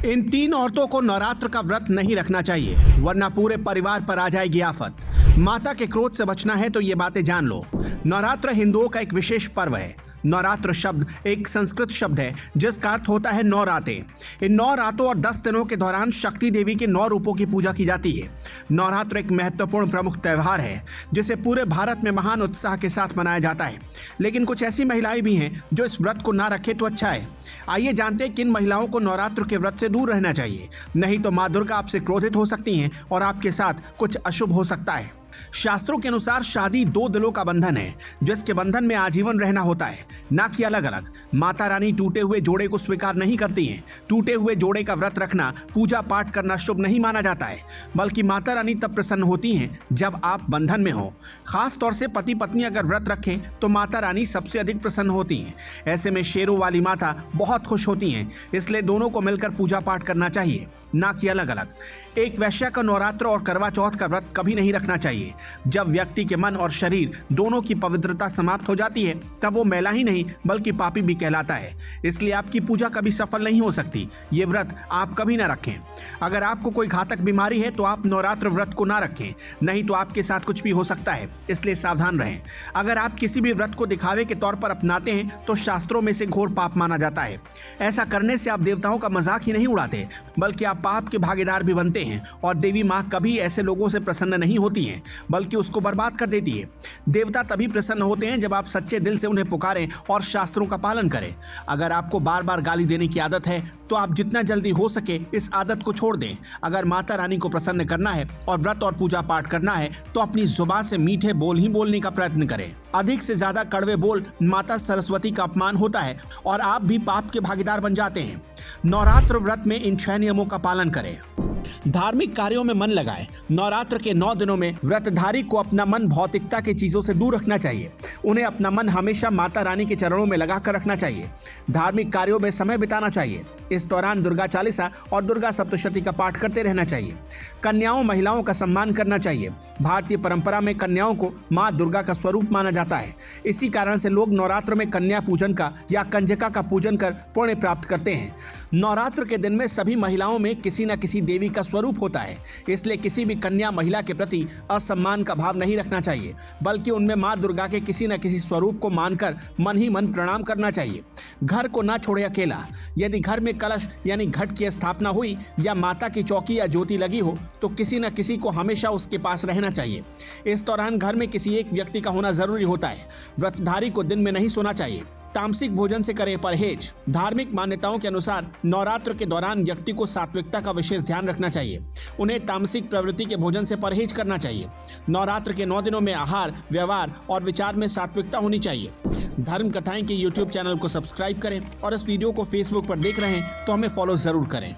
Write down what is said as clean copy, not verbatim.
इन 3 औरतों को नवरात्र का व्रत नहीं रखना चाहिए, वरना पूरे परिवार पर आ जाएगी आफत। माता के क्रोध से बचना है तो ये बातें जान लो। नवरात्र हिंदुओं का एक विशेष पर्व है। नवरात्र शब्द एक संस्कृत शब्द है जिसका अर्थ होता है 9 रातें। इन 9 रातों और 10 दिनों के दौरान शक्ति देवी के 9 रूपों की पूजा की जाती है। नवरात्र एक महत्वपूर्ण प्रमुख त्यौहार है जिसे पूरे भारत में महान उत्साह के साथ मनाया जाता है। लेकिन कुछ ऐसी महिलाएं भी हैं जो इस व्रत को ना रखें तो अच्छा है। आइए जानते हैं किन महिलाओं को नवरात्र के व्रत से दूर रहना चाहिए, नहीं तो माँ दुर्गा आपसे क्रोधित हो सकती हैं और आपके साथ कुछ अशुभ हो सकता है। शास्त्रों के अनुसार शादी 2 दिलों का बंधन है जिसके बंधन में आजीवन रहना होता है, ना कि अलग अलग। माता रानी टूटे हुए जोड़े को स्वीकार नहीं करती हैं। टूटे हुए जोड़े का व्रत रखना, पूजा पाठ करना शुभ नहीं माना जाता है, बल्कि माता रानी तब प्रसन्न होती हैं जब आप बंधन में हो। खास तौर से पति पत्नी अगर व्रत रखें तो माता रानी सबसे अधिक प्रसन्न होती हैं। ऐसे में शेरों वाली माता बहुत खुश होती हैं, इसलिए दोनों को मिलकर पूजा पाठ करना चाहिए, ना कि अलग अलग। एक वैश्या का नवरात्र और करवा चौथ का व्रत कभी नहीं रखना चाहिए। जब व्यक्ति के मन और शरीर दोनों की पवित्रता समाप्त हो जाती है तब वो मैला ही नहीं बल्कि पापी भी कहलाता है। इसलिए आपकी पूजा कभी सफल नहीं हो सकती। ये व्रत आप कभी ना रखें। अगर आपको कोई घातक बीमारी है तो आप नवरात्र व्रत को ना रखें, नहीं तो आपके साथ कुछ भी हो सकता है, इसलिए सावधान रहें। अगर आप किसी भी व्रत को दिखावे के तौर पर अपनाते हैं तो शास्त्रों में से घोर पाप माना जाता है। ऐसा करने से आप देवताओं का मजाक ही नहीं उड़ाते बल्कि आप पाप के भागीदार भी बनते हैं, और देवी माँ कभी ऐसे लोगों से प्रसन्न नहीं होती हैं बल्कि उसको बर्बाद कर देती है। देवता तभी प्रसन्न होते हैं जब आप सच्चे दिल से उन्हें पुकारें और शास्त्रों का पालन करें। अगर आपको बार बार गाली देने की आदत है तो आप जितना जल्दी हो सके इस आदत को छोड़ दें। अगर माता रानी को प्रसन्न करना है और व्रत और पूजा पाठ करना है तो अपनी जुबान से मीठे बोल ही बोलने का प्रयत्न करें। अधिक से ज्यादा कड़वे बोल माता सरस्वती का अपमान होता है और आप भी पाप के भागीदार बन जाते हैं। नवरात्र व्रत में इन 6 नियमों का पालन करें। धार्मिक कार्यों में मन लगाएं। नवरात्र के 9 दिनों में व्रतधारी को अपना मन भौतिकता की चीजों से दूर रखना चाहिए। उन्हें अपना मन हमेशा माता रानी के चरणों में लगा कर रखना चाहिए। धार्मिक कार्यों में समय बिताना चाहिए। इस दौरान दुर्गा चालीसा और दुर्गा सप्तशती का पाठ करते रहना चाहिए। कन्याओं महिलाओं का सम्मान करना चाहिए। भारतीय परंपरा में कन्याओं को माँ दुर्गा का स्वरूप माना जाता है। इसी कारण से लोग नवरात्र में कन्या पूजन का या कंजका का पूजन कर पुण्य प्राप्त करते हैं। नवरात्र के दिन में सभी महिलाओं में किसी न किसी देवी का स्वरूप होता है, इसलिए किसी भी कन्या महिला के प्रति असम्मान का भाव नहीं रखना चाहिए, बल्कि उनमें माँ दुर्गा के किसी न किसी स्वरूप को मानकर मन ही मन प्रणाम करना चाहिए। घर को ना छोड़े अकेला। यदि घर में कलश यानी घट की स्थापना हुई या माता की चौकी या ज्योति लगी हो तो किसी न किसी को हमेशा उसके पास रहना चाहिए। इस दौरान घर में किसी एक व्यक्ति का होना जरूरी होता है। व्रतधारी को दिन में नहीं सोना चाहिए। तामसिक भोजन से करें परहेज। धार्मिक मान्यताओं के अनुसार नवरात्र के दौरान व्यक्ति को सात्विकता का विशेष ध्यान रखना चाहिए। उन्हें तामसिक प्रवृत्ति के भोजन से परहेज करना चाहिए। नवरात्र के 9 दिनों में आहार, व्यवहार और विचार में सात्विकता होनी चाहिए। धर्म कथाएं के YouTube चैनल को सब्सक्राइब करें और इस वीडियो को Facebook पर देख रहे हैं तो हमें फॉलो जरूर करें।